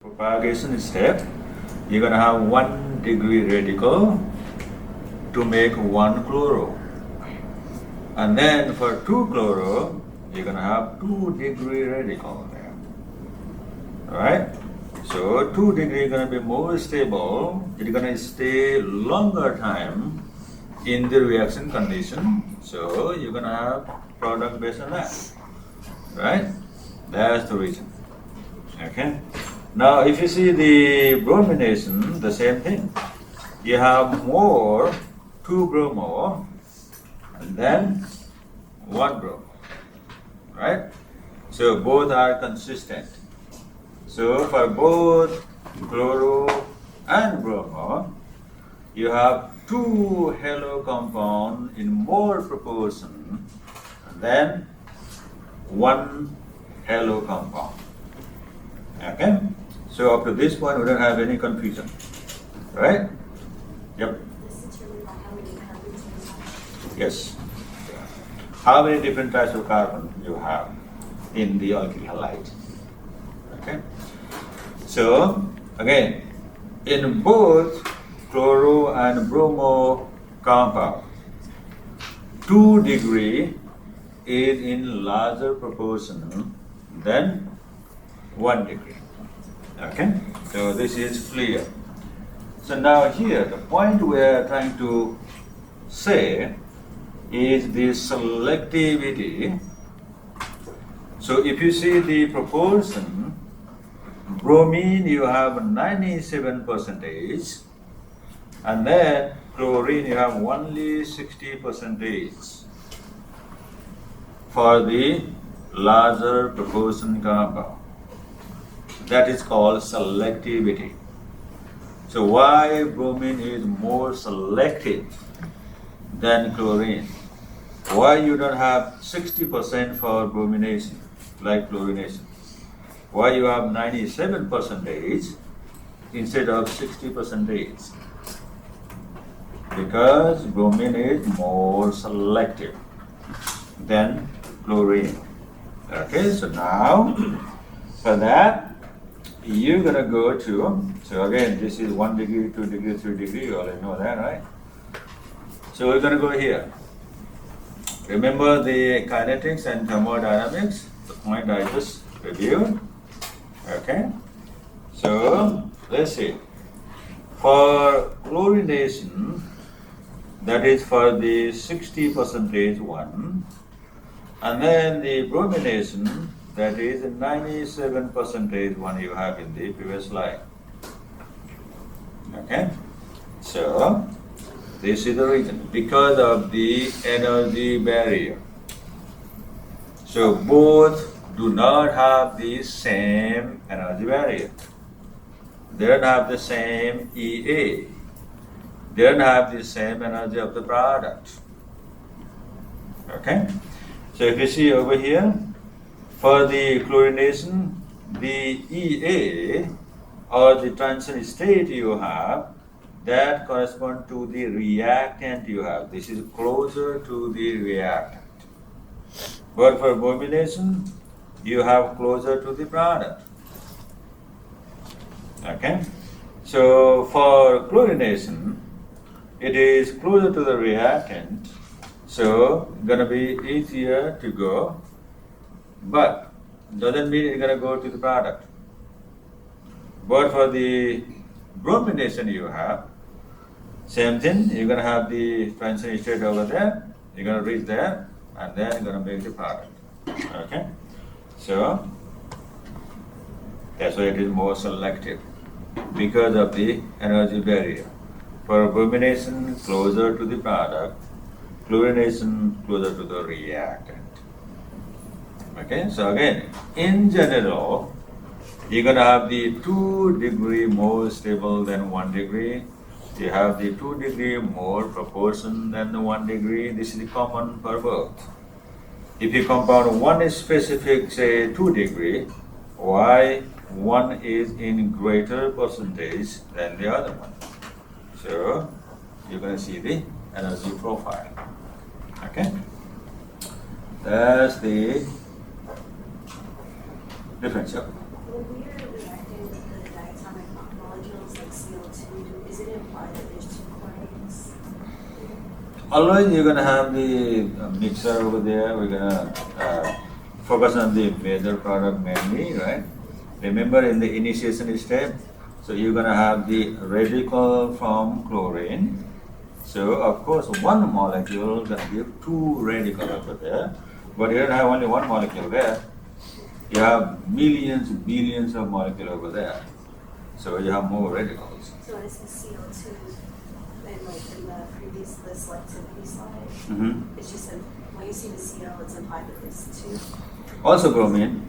Propagation step, you're going to have 1 degree radical to make 1 chloro. And then for 2 chloro, you're going to have 2 degree radical there. Alright? So 2 degree is going to be more stable. It's going to stay longer time in the reaction condition. So you're going to have product based on that. Right? That's the reason. Okay? Now, if you see the bromination, the same thing. You have more 2 bromo and then 1 bromo, right? So both are consistent. So for both chloro and bromo, you have 2 halo compound in more proportion than 1 halo compound. Okay? So up to this point, we don't have any confusion, right? Yep. This determined by how many carbons you have. Yes. How many different types of carbon you have in the alkyl halide? Okay. So again, in both chloro and bromo compound, 2 degree is in larger proportion than 1 degree. Okay, so this is clear. So now here, the point we are trying to say is the selectivity. So if you see the proportion, bromine you have 97%, and then chlorine you have only 60% for the larger proportion compound. That is called selectivity. So why bromine is more selective than chlorine? Why you don't have 60% for bromination like chlorination? Why you have 97% instead of 60%? Because bromine is more selective than chlorine. Okay, so now for that, you're gonna go to, so again, this is 1 degree, 2 degree, 3 degree, you already know that, right? So we're gonna go here. Remember the kinetics and thermodynamics, the point I just reviewed, okay? So, let's see. For chlorination, that is for the 60% one, and then the bromination, that is 97% one you have in the previous slide. Okay? So, this is the reason. Because of the energy barrier. So, both do not have the same energy barrier. They don't have the same EA. They don't have the same energy of the product. Okay? So, if you see over here, for the chlorination, the EA or the transition state you have, that corresponds to the reactant you have. This is closer to the reactant. But for bromination, you have closer to the product. Okay? So for chlorination, it is closer to the reactant, so it's going to be easier to go. But doesn't mean it's going to go to the product. But for the bromination you have, same thing, you're going to have the transition state over there, you're going to reach there, and then you're going to make the product. Okay? So, that's why it is more selective, because of the energy barrier. For bromination, closer to the product, chlorination, closer to the reactant. Okay, so again, in general, you're going to have the 2 degree more stable than 1 degree. You have the 2 degree more proportion than the 1 degree. This is common for both. If you compound one specific, say 2 degree, why one is in greater percentage than the other one? So you're going to see the energy profile. Okay, that's the difference. When we are reacting with the molecules like CO2, is it implied that there's two chlorines? Always you're gonna have the mixer over there. We're gonna focus on the major product mainly, right? Remember in the initiation step, so you're gonna have the radical from chlorine. So of course one molecule gonna give two radical over there, but you don't have only one molecule there. You have millions, billions of molecules over there. So you have more radicals. So when it says CO2, and like in the previous, the selectivity slide, Mm-hmm. it's just, when you see the CO, it's implied that there's two Also bromine,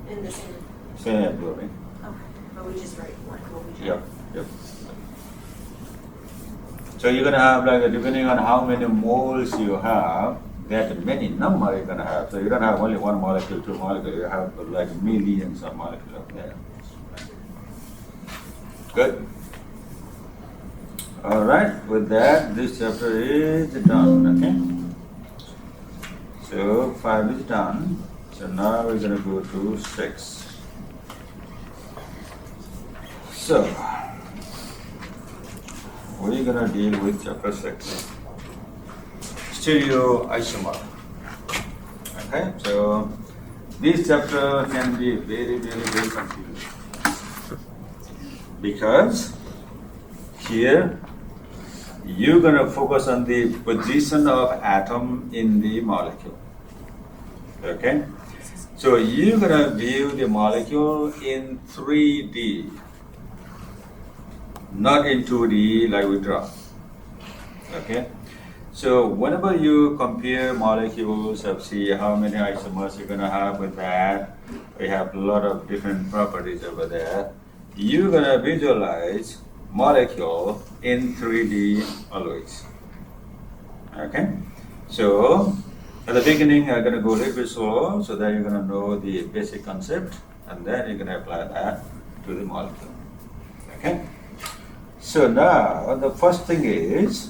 in the same, same bromine. okay, but we just write one, what we Yep, yep. So you're gonna have like depending on how many moles you have, that many number you're gonna have. So you don't have only one molecule, two molecules. You have like millions of molecules up there. Good. All right. With that, this chapter is done. Okay. So 5 is done. So now we're gonna go to 6. So we're gonna deal with chapter 6. Stereoisomer. Okay, so this chapter can be very, very, very confusing because here you're gonna focus on the position of atom in the molecule. Okay, so you're gonna view the molecule in 3D, not in 2D like we draw. Okay. So whenever you compare molecules of see how many isomers you're gonna have with that, we have a lot of different properties over there. You're gonna visualize molecule in 3D always. Okay? So at the beginning I'm gonna go a little bit slow so that you're gonna know the basic concept and then you're gonna apply that to the molecule. Okay? So now the first thing is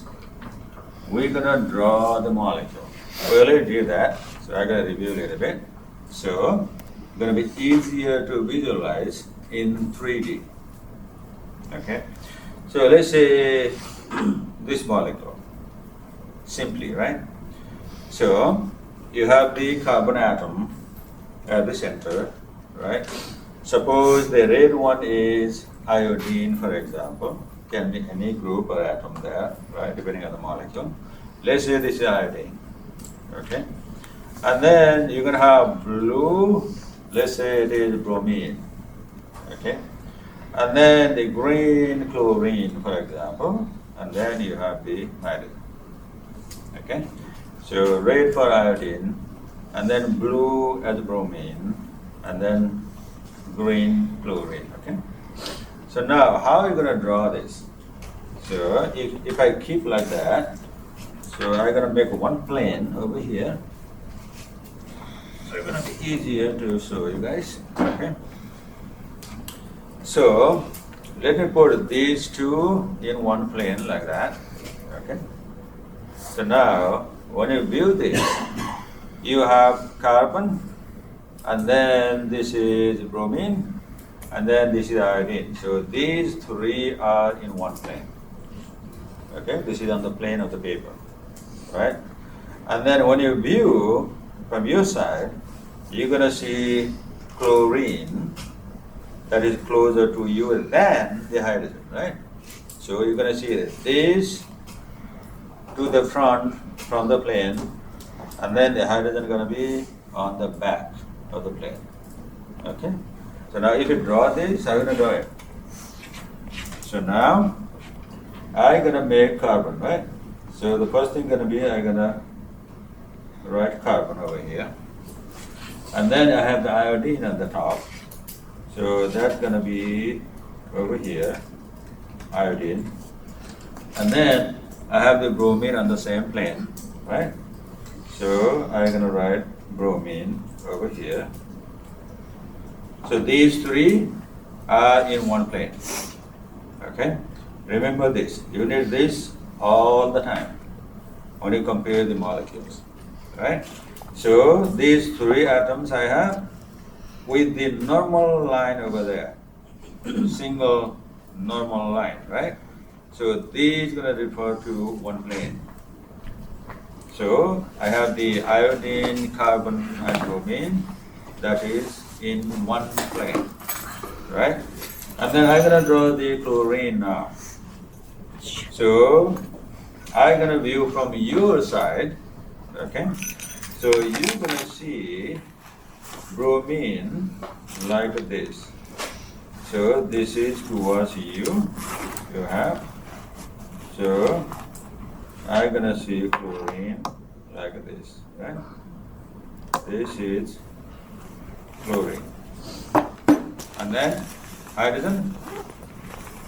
we're gonna draw the molecule. We already did that, so I'm gonna review a little bit. So it's gonna be easier to visualize in 3D. Okay? So let's say this molecule. Simply, right? So you have the carbon atom at the center, right? Suppose the red one is iodine, for example. Can be any group or atom there, right, depending on the molecule. Let's say this is iodine, okay? And then you're gonna have blue, let's say it is bromine, okay? And then the green chlorine, for example, and then you have the hydrogen, okay? So red for iodine, and then blue as bromine, and then green chlorine, okay? So now, how are you going to draw this? So if I keep like that, so I'm going to make one plane over here. So it's going to be easier to show you guys, okay? So let me put these two in one plane like that, okay? So now, when you view this, you have carbon, and then this is bromine, and then this is iodine. So these three are in one plane. Okay, this is on the plane of the paper, right? And then when you view from your side, you're gonna see chlorine that is closer to you than the hydrogen, right? So you're gonna see this to the front from the plane, and then the hydrogen gonna be on the back of the plane. Okay? So now if you draw this, I'm gonna draw it. So now I'm gonna make carbon, right? So the first thing gonna be I'm gonna write carbon over here. And then I have the iodine on the top. So that's gonna be over here, iodine. And then I have the bromine on the same plane, right? So I'm gonna write bromine over here. So these three are in one plane. Okay? Remember this. You need this all the time when you compare the molecules. Right? So these three atoms I have with the normal line over there. Single normal line, right? So this is going to refer to one plane. So I have the iodine, carbon, and bromine that is in one plane, right? And then I'm going to draw the chlorine now. So I'm going to view from your side, okay? So you're going to see bromine like this. So this is towards you have. So I'm going to see chlorine like this, right? This is chlorine. And then hydrogen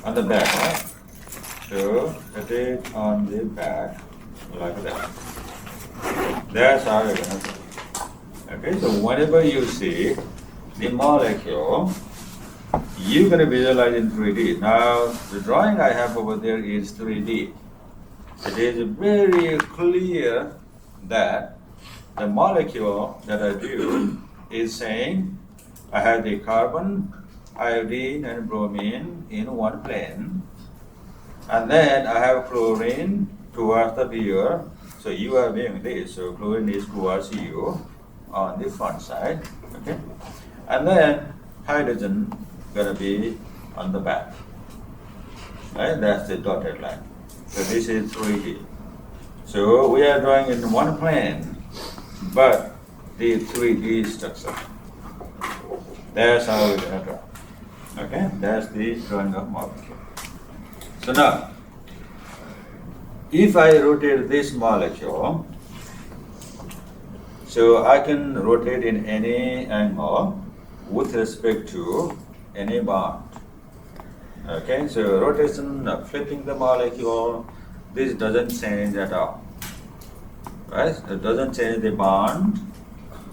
on the back, right? So it is on the back like that. That's how you're going to do. Okay, so whenever you see the molecule, you're going to visualize in 3D. Now, the drawing I have over there is 3D. It is very clear that the molecule that I do is saying I have the carbon, iodine, and bromine in one plane. And then I have chlorine towards the viewer. So you are viewing this, so chlorine is towards you on the front side. Okay? And then hydrogen gonna be on the back. Right? That's the dotted line. So this is 3D. So we are drawing in one plane, but the 3D structure. That's how we're gonna draw. Okay? That's the drawing of molecule. So now, if I rotate this molecule, so I can rotate in any angle with respect to any bond. Okay, so rotation, flipping the molecule, this doesn't change at all. Right? It doesn't change the bond,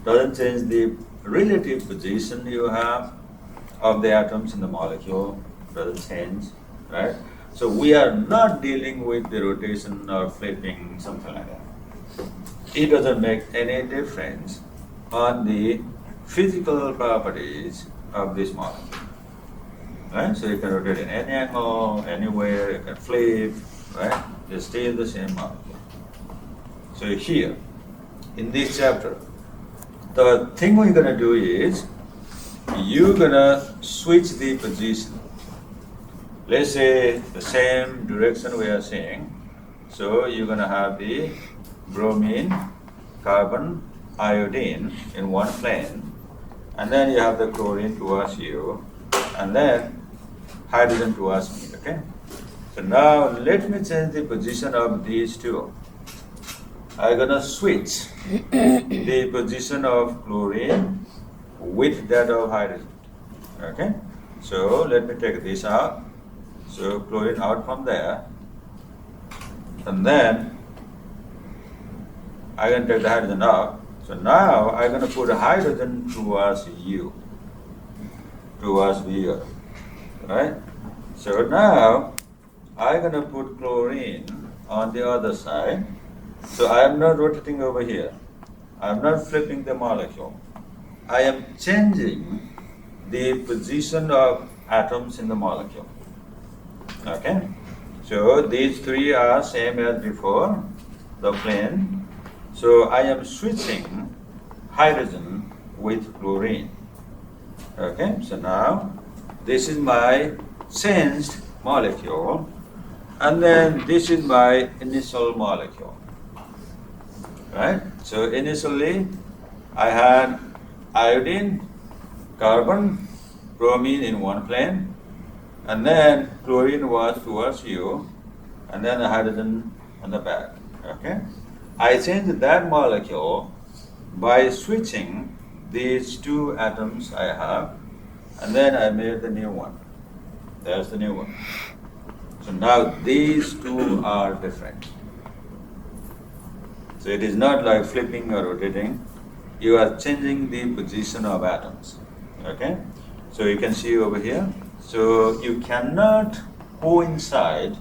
doesn't change the relative position you have of the atoms in the molecule, doesn't change, right? So we are not dealing with the rotation or flipping, something like that. It doesn't make any difference on the physical properties of this molecule. Right? So you can rotate in any angle, anywhere, you can flip, right? They stay in the same molecule. So here, in this chapter, the thing we're gonna do is, you're gonna switch the position. Let's say the same direction we are seeing. So you're gonna have the bromine, carbon, iodine in one plane, and then you have the chlorine towards you, and then hydrogen towards me, okay? So now let me change the position of these two. I'm gonna switch the position of chlorine with that of hydrogen, okay? So let me take this out. So chlorine out from there, and then I'm going to take the hydrogen out. So now I'm going to put a hydrogen towards you, towards here, right? So now I'm going to put chlorine on the other side. So I am not rotating over here. I am not flipping the molecule. I am changing the position of atoms in the molecule. Okay? So these three are same as before, the plane. So I am switching hydrogen with chlorine. Okay? So now this is my changed molecule, and then this is my initial molecule. Right? So initially I had iodine, carbon, bromine in one plane, and then chlorine was towards you, and then the hydrogen on the back. Okay? I changed that molecule by switching these two atoms I have, and then I made the new one. There's the new one. So now these two are different. So it is not like flipping or rotating. You are changing the position of atoms. Okay? So you can see over here. So you cannot coincide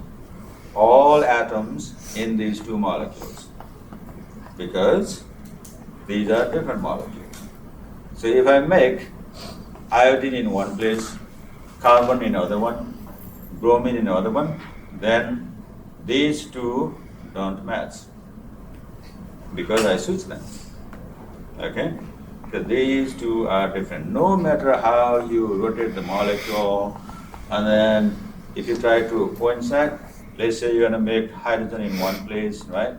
all atoms in these two molecules because these are different molecules. So if I make iodine in one place, carbon in other one, bromine in the other one, then these two don't match because I switch them. Okay? So these two are different. No matter how you rotate the molecule, and then if you try to coincide, let's say you're going to make hydrogen in one place, right?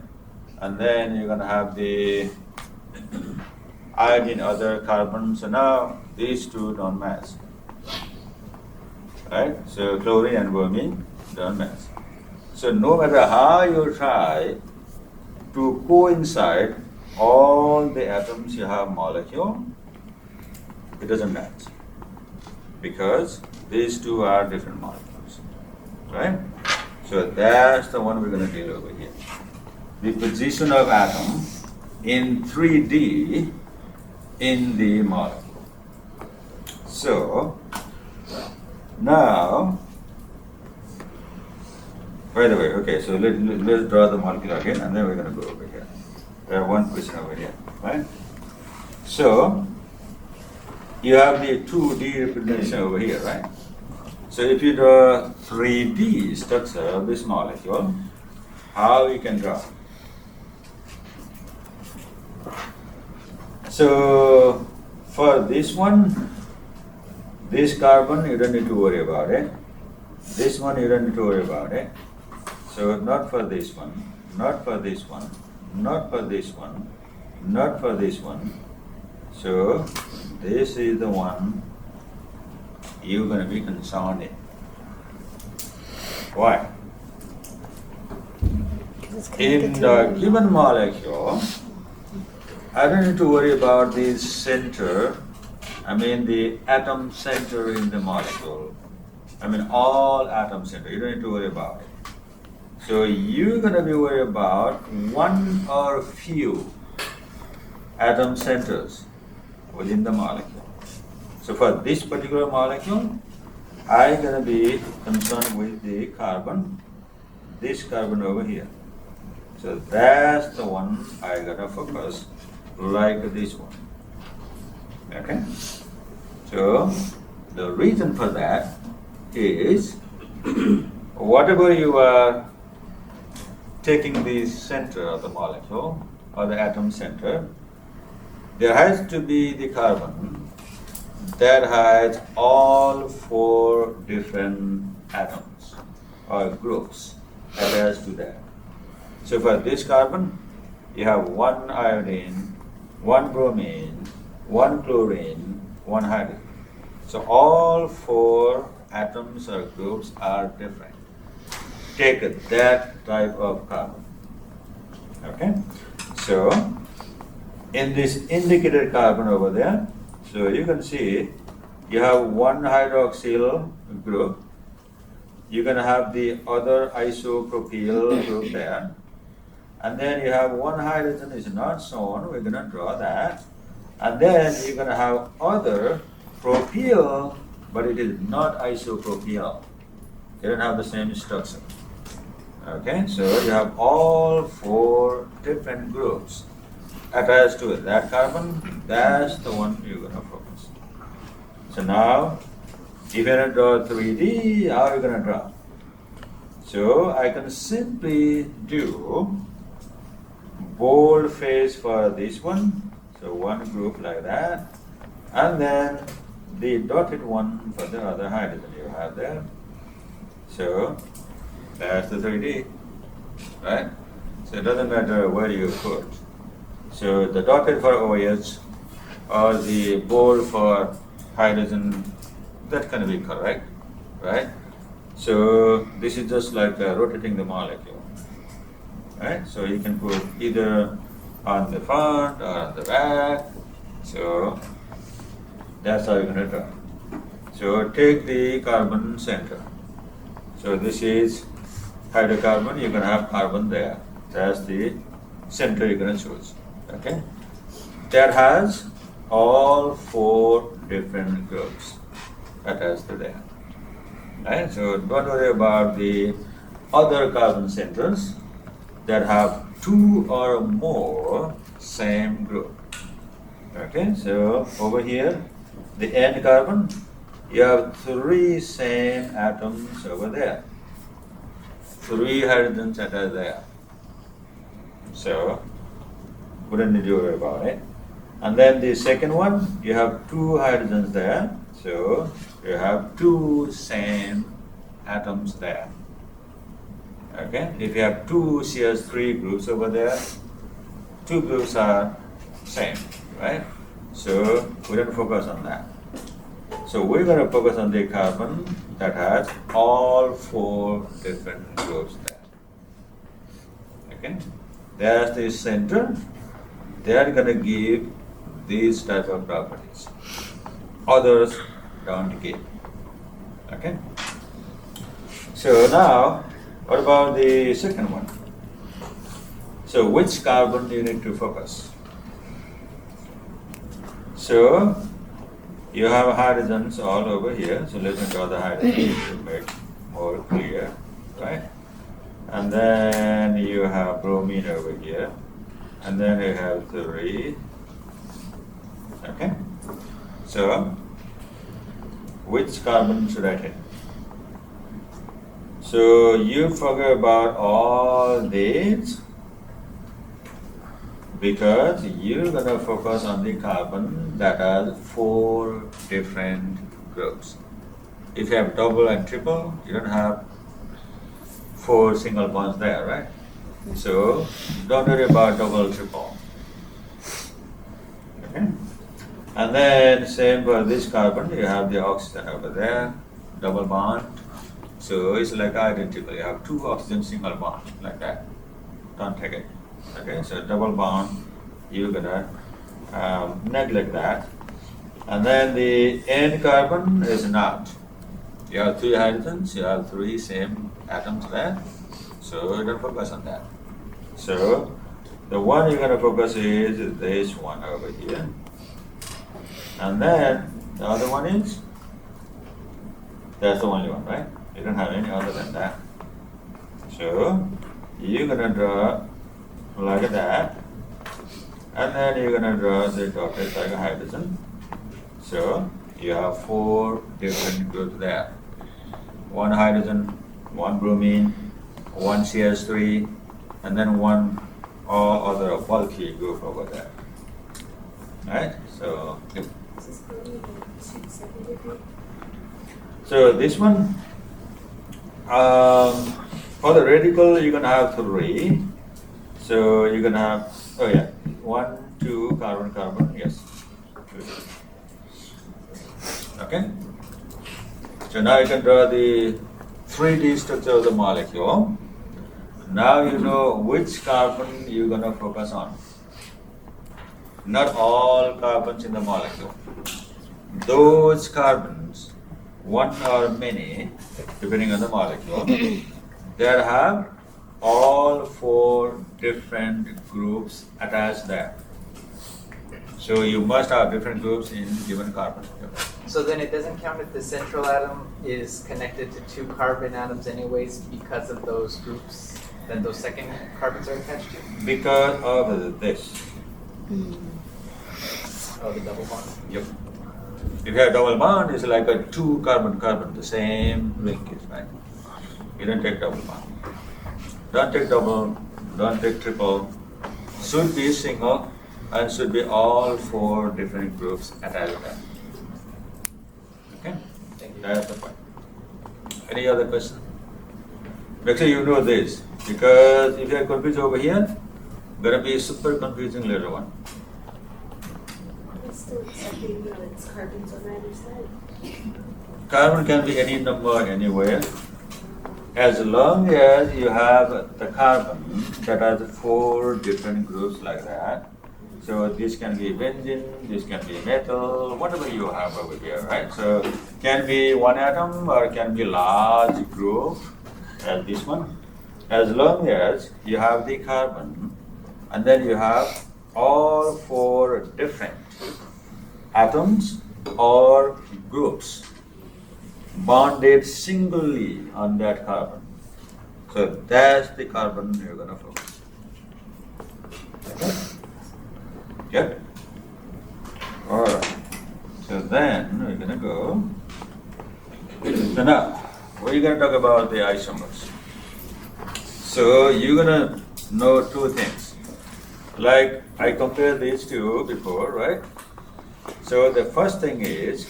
And then you're going to have the iodine other carbon. So now these two don't match. Right? So chlorine and bromine don't match. So no matter how you try to coincide all the atoms you have molecule, it doesn't match. Because these two are different molecules. Right? So that's the one we're going to deal over here. The position of atom in 3D in the molecule. So now, by the way, okay, so let's draw the molecule again and then we're going to go over here. We have one question over here, right? So, you have the 2D representation over here, right? So if you draw 3D structure of this molecule, how you can draw? So for this one, this carbon you don't need to worry about it. This one you don't need to worry about it. So not for this one, not for this one, not for this one, not for this one. So this is the one you're going to be concerned in. Why? In the given molecule, I don't need to worry about the center, the atom center in the molecule. All atom center, you don't need to worry about it. So you're going to be worried about one or few atom centers within the molecule. So for this particular molecule, I'm going to be concerned with the carbon, this carbon over here. So that's the one I gotta focus, like this one. Okay? So the reason for that is whatever you are taking the center of the molecule or the atom center, there has to be the carbon that has all 4 different atoms or groups attached to that. So for this carbon, you have 1 iodine, 1 bromine, 1 chlorine, 1 hydrogen. So all 4 atoms or groups are different. Take that type of carbon. Okay? So in this indicated carbon over there, so you can see you have 1 hydroxyl group. You're going to have the other isopropyl group there. And then you have 1 hydrogen is not shown. We're going to draw that. And then you're going to have other propyl, but it is not isopropyl. They don't have the same structure. Okay, so you have all 4 different groups attached to it. That carbon, that's the one you're going to focus. So now, if you're going to draw 3D, how are you going to draw? So I can simply do bold face for this one. So 1 group like that. And then the dotted one for the other hydrogen you have there. So that's the 3D, right? So it doesn't matter where you put. So the dotted for OH or the bold for hydrogen, that can be correct, right? So this is just like rotating the molecule, right? So you can put either on the front or on the back. So that's how you're going to draw. So take the carbon center. So this is hydrocarbon, you're going to have carbon there. That's the center you're going to choose. Okay? That has all 4 different groups attached to there. Right? So don't worry about the other carbon centers that have 2 or more same group. Okay? So over here, the end carbon you have three same atoms over there. Three hydrogens attached there. So, wouldn't need to worry about it. And then the second one, you have two hydrogens there. So, you have two same atoms there. Okay? If you have two CH3 groups over there, two groups are same, right? So, we don't focus on that. So, we're going to focus on the carbon that has all four different groups there. Okay? There's the center. They are going to give these type of properties. Others don't give. Okay? So now, what about the second one? So which carbon do you need to focus? So you have hydrogens all over here. So let me draw the hydrogens to make more clear, right? And then you have bromine over here. And then you have three. Okay? So, which carbon should I take? So, you forget about all these because you're going to focus on the carbon that has four different groups. If you have double and triple, you don't have four single bonds there, right? So, don't worry about double, triple. Okay? And then, same for this carbon, you have the oxygen over there, double bond. So, it's like identical. You have two oxygen single bond, like that. Don't take it. Okay? So, double bond, you're gonna neglect that. And then the N carbon is not. You have three hydrogens, you have three same atoms there. So don't focus on that. So the one you're going to focus is this one over here. And then the other one is, that's the only one, right? You don't have any other than that. So you're going to draw like that. And then you're going to draw the dotted like a hydrogen. So you have four different groups there. One hydrogen, one bromine, one CH3, and then one or other bulky group over there. Right? So, yep. This is bromine at 270 degree. So this one, for the radical, you're gonna have three. So you're gonna have, oh yeah, 1, 2, carbon, carbon, yes. Okay? So now you can draw the 3D structure of the molecule. Now you know which carbon you're going to focus on. Not all carbons in the molecule. Those carbons, one or many, depending on the molecule, that have all four different groups attached there. So you must have different groups in given carbon. So then it doesn't count if the central atom is connected to two carbon atoms anyways because of those groups that those second carbons are attached to? Because of this. Oh, the double bond? Yep. If you have double bond, it's like a two carbon-carbon, the same linkage, right? You don't take double bond. Don't take double, don't take triple. Should be single and should be all four different groups attached there. Okay? Thank you. That's the point. Any other question? Make sure you know this, because if you are confused over here, gonna be super confusing later on. It's still accepting that it's carbons on either side. Carbon can be any number anywhere, as long as you have the carbon that has four different groups like that. So this can be benzene, this can be metal, whatever you have over here, right? So can be one atom or can be large group, as this one. As long as you have the carbon and then you have all four different atoms or groups bonded singly on that carbon. So that's the carbon you're going to focus. Okay? Good? Alright. So then we're going to go So now, we're going to talk about the isomers. So you're going to know two things. Like I compared these two before, right? So the first thing is,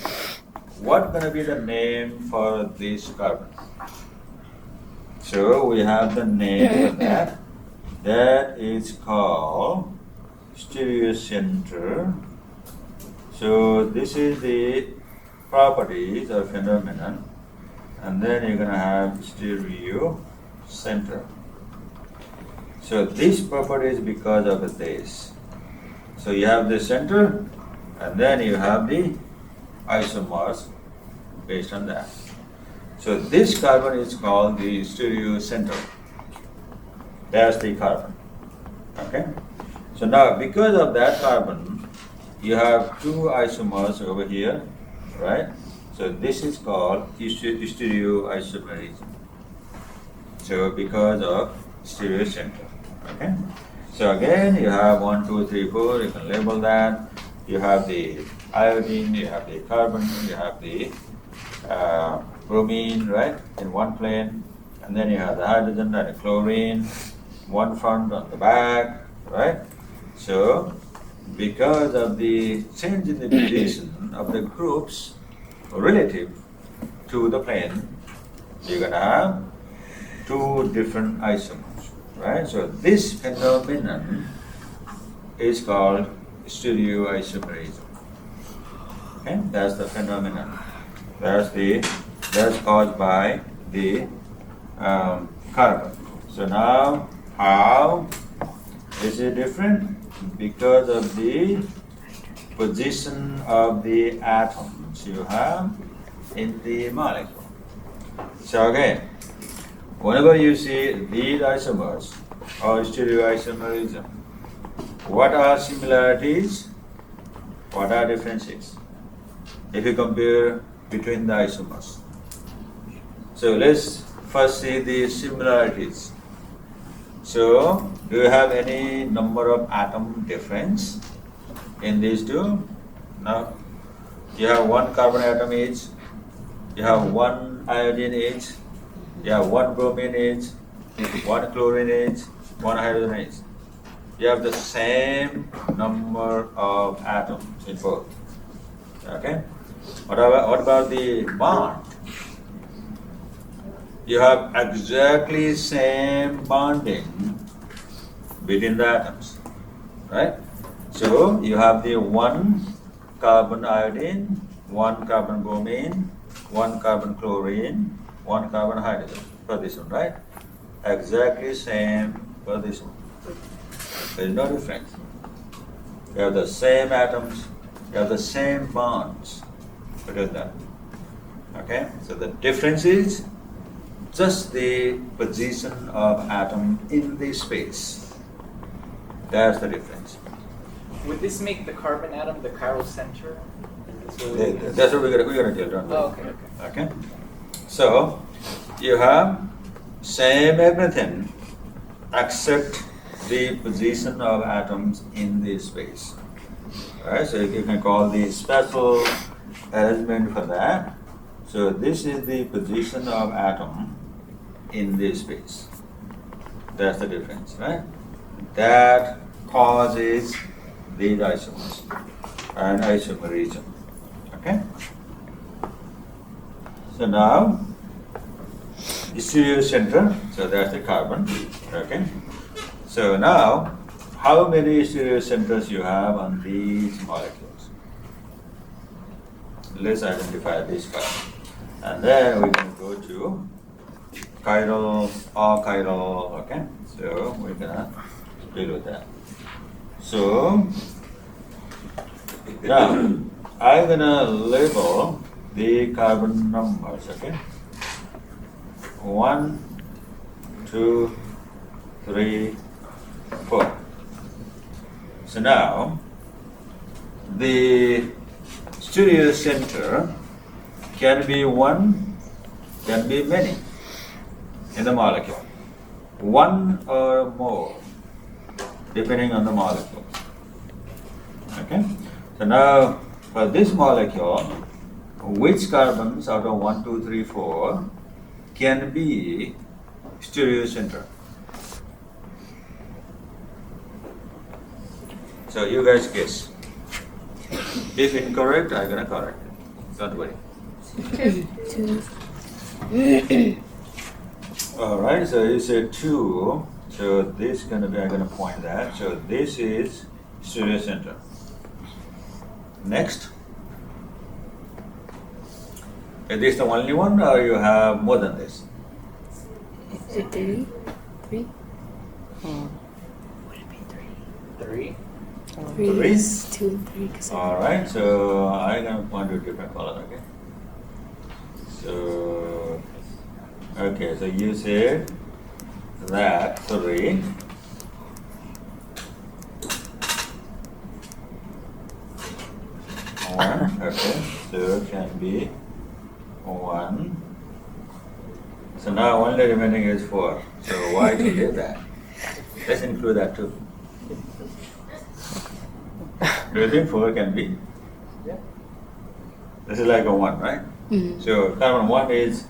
what going to be the name for this carbon? So we have the name for that. That is called stereocenter. So this is the properties or phenomenon, and then you're gonna have stereo center. So this property is because of this. So you have the center, and then you have the isomers based on that. So this carbon is called the stereo center. That's the carbon. Okay? So now because of that carbon, you have two isomers over here, right? So this is called stereoisomerism. So because of stereo center. Okay? So again, you have 1, 2, 3, 4, you can label that. You have the iodine, you have the carbon, you have the bromine, right, in one plane, and then you have the hydrogen and the chlorine, one front on the back, right? So, because of the change in the position of the groups relative to the plane, you're going to have two different isomers, right? So, this phenomenon is called stereoisomerism. Okay, that's the phenomenon. That's caused by the carbon. So now, how is it different? Because of the position of the atoms you have in the molecule. So again, whenever you see these isomers or stereoisomerism, what are similarities? What are differences? If you compare between the isomers. So let's first see the similarities. So, do you have any number of atom difference in these two? No. You have one carbon atom each, you have one iodine each, you have one bromine each, one chlorine each, one hydrogen each. You have the same number of atoms in both. Okay? What about the bond? You have exactly same bonding between the atoms, right? So you have the one carbon iodine, one carbon bromine, one carbon chlorine, one carbon hydrogen for this one, right? Exactly same for this one. There is no difference. You have the same atoms, you have the same bonds between them. Okay? So the difference is just the position of atom in the space. That's the difference. Would this make the carbon atom the chiral center? That's what we're gonna tell, don't worry. Oh, okay. Okay? So you have same everything except the position of atoms in the space. Alright, so you can call the special arrangement for that. So this is the position of atom in the space. That's the difference, right? That causes these isomers and isomerism. Okay? So now, the stereocenter, so that's the carbon. Okay? So now, how many stereocenters you have on these molecules? Let's identify this first. And then we can go to chiral or chiral, okay? So we're gonna deal with that. So now I'm gonna label the carbon numbers, okay? 1, 2, 3, 4. So now the stereocenter can be one, can be many in the molecule. One or more, depending on the molecule. Okay? So now, for this molecule, which carbons out of 1, 2, 3, 4 can be stereocenter? So you guys guess. If incorrect, I'm gonna correct it. Don't worry. Alright, so you said 2. So this gonna be, I'm gonna point that. So this is stereocenter. Next. Is this the only one or you have more than this? Is it three? Three? Would it be three? 3. Three Three? is 2 and 3. Alright, so I'm gonna point to a different color, okay? So, okay, so you said that 3. One, okay, so it can be 1. So now only remaining is 4. So why do you do that? Let's include that too. Do you think 4 can be? Yeah. This is like a 1, right? Mm-hmm. So carbon 1 is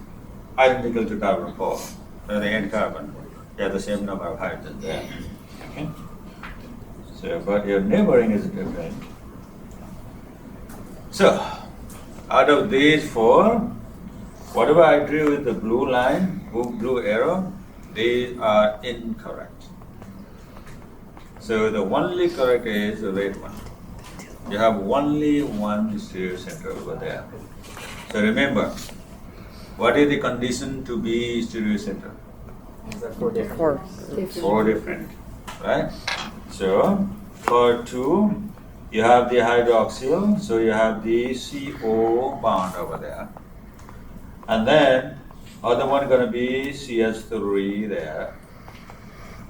identical to carbon 4. So the end carbon, you have the same number of hydrogens there. Okay? So, but your neighboring is different. So, out of these 4, whatever I drew with the blue line, blue arrow, these are incorrect. So the only correct is the red one. You have only one stereocenter over there. So remember, what is the condition to be stereocenter? Is that 4 different? 4. groups? 4 different, right? So for 2, you have the hydroxyl, so you have the CO bond over there. And then other one gonna be CS3 there.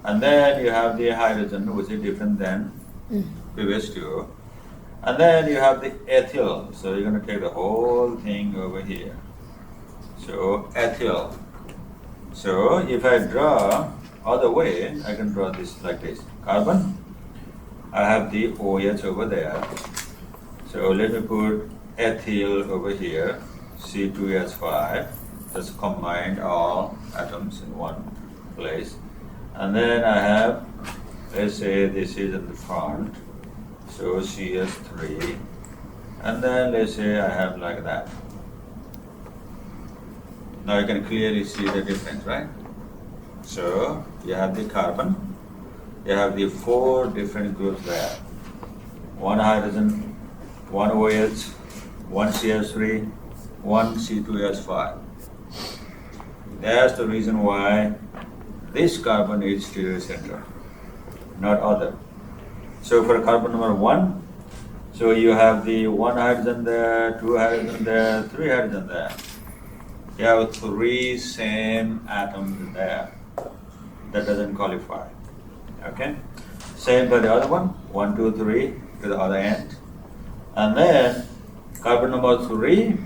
And then you have the hydrogen, which is different than previous 2. And then you have the ethyl, so you're gonna take the whole thing over here. So ethyl. So if I draw other way, I can draw this like this. Carbon, I have the OH over there. So let me put ethyl over here, C2H5. Just combine all atoms in one place. And then I have, let's say this is in the front, so CS3. And then let's say I have like that. Now you can clearly see the difference, right? So you have the carbon, you have the 4 different groups there. 1 hydrogen, 1 OH, 1 CS3, 1 C2H5. That's the reason why this carbon is stereocenter, not other. So for carbon number 1, so you have the 1 hydrogen there, 2 hydrogen there, 3 hydrogen there. You have 3 same atoms there. That doesn't qualify. Okay? Same for the other one, 1, 2, 3 to the other end. And then carbon number 3,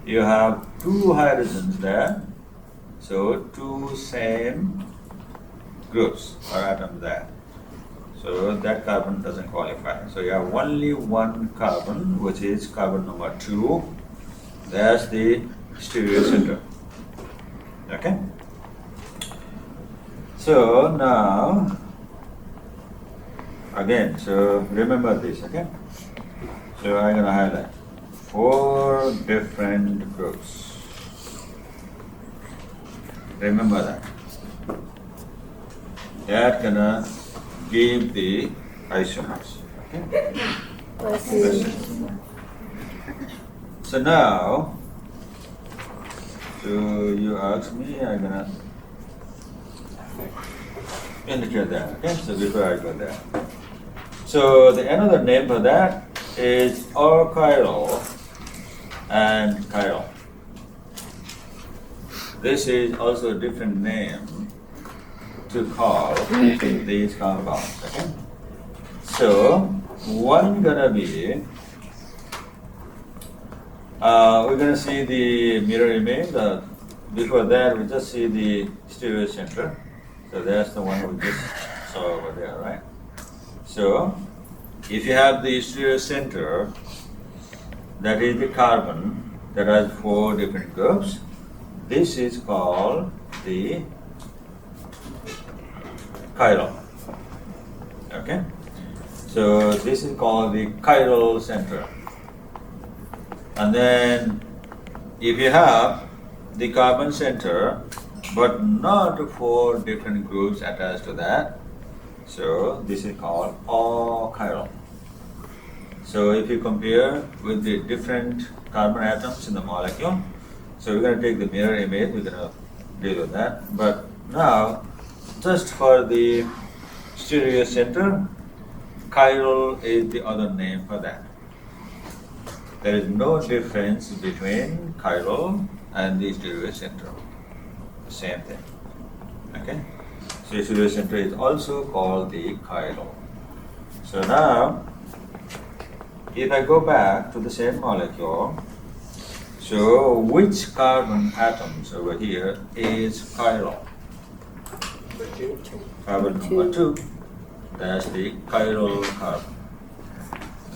you have 2 hydrogens there. So 2 same groups or atoms there. So that carbon doesn't qualify. So you have only 1 carbon, which is carbon number 2. That's the stereocenter. Okay? So now, again, so remember this, okay? So I'm gonna highlight 4 different groups. Remember that. That gonna give the isomers. Okay? So now, so you ask me, I'm gonna indicate that. Okay, so before I go there. So the another name for that is orchiral and chiral. This is also a different name to call these compounds. Okay? So one gonna be we're gonna see the mirror image. Before that, we just see the stereocenter. So that's the one we just saw over there, right? So if you have the stereocenter, that is the carbon, that has 4 different groups. This is called the chiral. Okay? So this is called the chiral center. And then if you have the carbon center but not 4 different groups attached to that, so this is called achiral. So if you compare with the different carbon atoms in the molecule, so we're going to take the mirror image, we're going to deal with that. But now, just for the stereo center, chiral is the other name for that. There is no difference between chiral and the stereo center. The same thing. Okay? So stereo center is also called the chiral. So now, if I go back to the same molecule, so which carbon atoms over here is chiral? Number 2. Carbon number 2, that's the chiral carbon.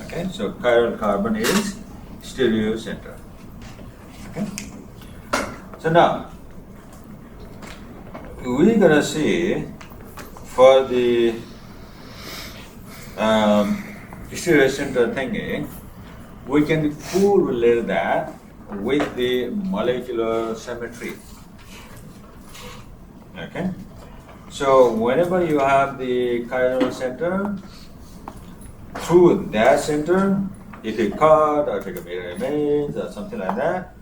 Okay, so chiral carbon is stereo center. Okay, so now we're gonna see for the stereo center thingy, we can correlate that with the molecular symmetry. Okay. So whenever you have the chiral center, through that center, if you cut or take a mirror image or something like that,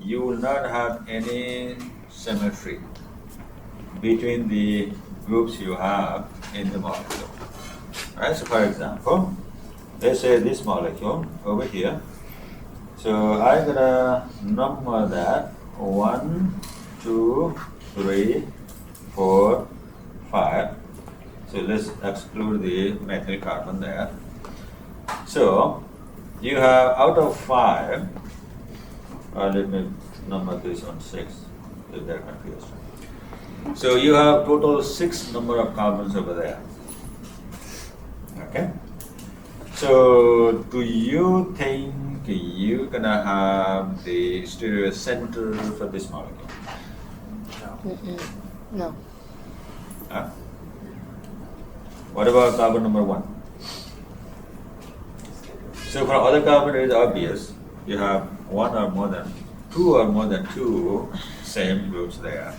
you will not have any symmetry between the groups you have in the molecule. Right? So for example, let's say this molecule over here. So I'm gonna number that 1, 2, 3, 4, 5. So let's exclude the methyl carbon there. So you have out of 5, let me number this on 6, if they're confused. So you have total 6 number of carbons over there. Okay? So do you think you're gonna have the stereo center for this molecule? No. Huh? What about carbon number 1? So for other carbon it is obvious. You have 1 or more than 2 or more than 2 same groups there.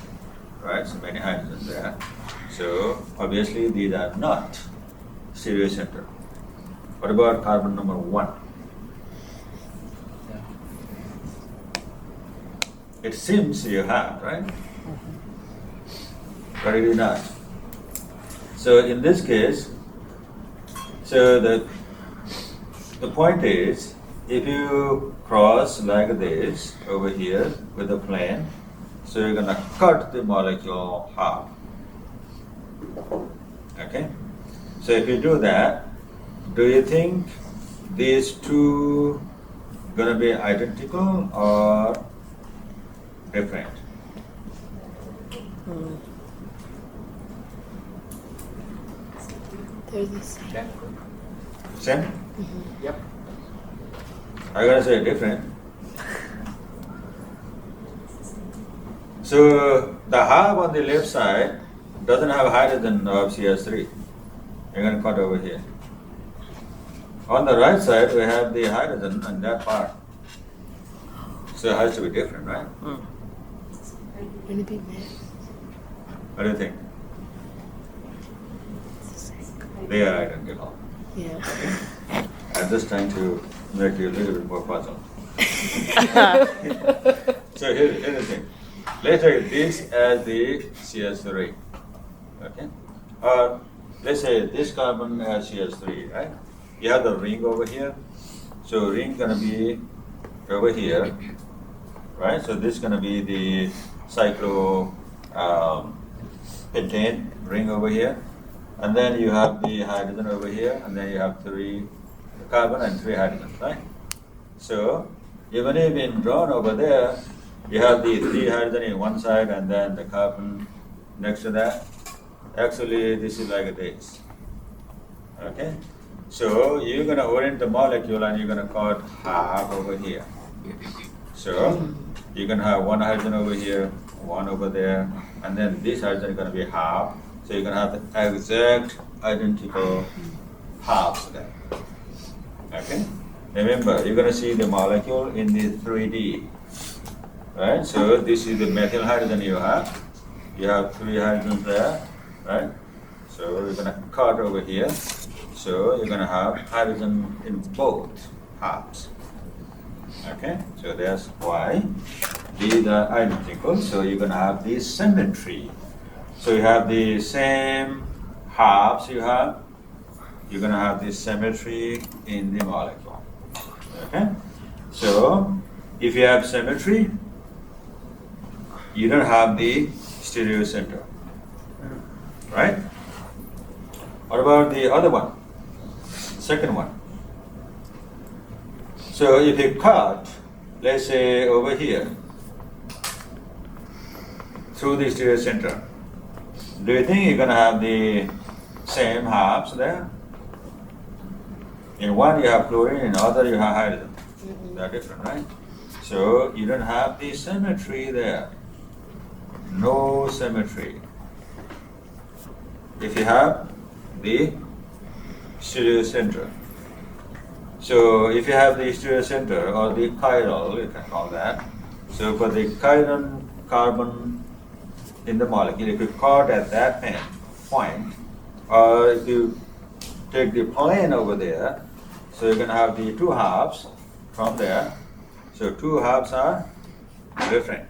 Right? So many hydrogens there. So obviously these are not stereo center. What about carbon number 1? It seems you have, right? But it is not. So in this case, so the point is, if you cross like this over here with a plane, so you're gonna cut the molecule half. Okay? So if you do that, do you think these two gonna be identical or different? They're the same. Identical. Same? Yep. I'm gonna say different. So the half on the left side doesn't have hydrogen of CH3. You're gonna cut over here. On the right side we have the hydrogen on that part. So it has to be different, right? Wouldn't it be mixed? What do you think? It's the same. They are identical. Yeah. I'm just trying to make you a little bit more puzzled. So here's the thing. Let's take this as the CH3. Okay? Or let's say this carbon as CH3, right? You have the ring over here. So ring gonna be over here. Right? So this is gonna be the cyclo pentane ring over here. And then you have the hydrogen over here, and then you have 3 carbon and 3 hydrogens, right? So even if in drawn over there, you have the 3 hydrogen in one side and then the carbon next to that. Actually, this is like this. Okay? So you're gonna orient the molecule and you're gonna cut half over here. So So you can have one hydrogen over here, one over there, and then this hydrogen is going to be half. So you're going to have the exact identical halves there. Okay? Remember, you're going to see the molecule in the 3D. Right? So this is the methyl hydrogen you have. You have 3 hydrogens there. Right? So we're going to cut over here. So you're going to have hydrogen in both halves. Okay? So that's why these are identical. So you're going to have this symmetry. So you have the same halves you have. You're going to have this symmetry in the molecule. Okay? So if you have symmetry, you don't have the stereocenter. Right? What about the other one? Second one. So if you cut, let's say over here, through the stereocenter, do you think you're going to have the same halves there? In one you have chlorine, in other you have hydrogen. They're different, right? So you don't have the symmetry there. No symmetry. If you have the stereocenter. So if you have the stereocenter or the chiral, you can call that. So for the chiral carbon in the molecule, if you cut at that point, or if you take the plane over there, so you're going to have the 2 halves from there. So 2 halves are different.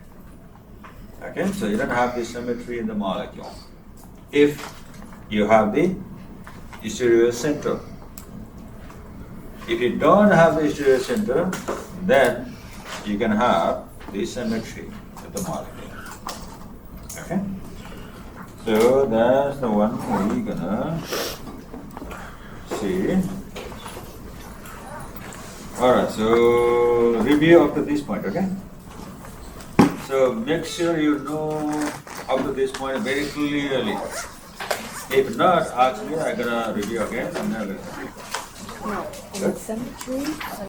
Okay, so you don't have the symmetry in the molecule. If you have the stereocenter. If you don't have the stereocenter, then you can have the symmetry of the molecule. Okay? So that's the one we're gonna see. Alright, so review up to this point, okay? So make sure you know up to this point very clearly. If not, ask me, I'm gonna review again and then No, and symmetry.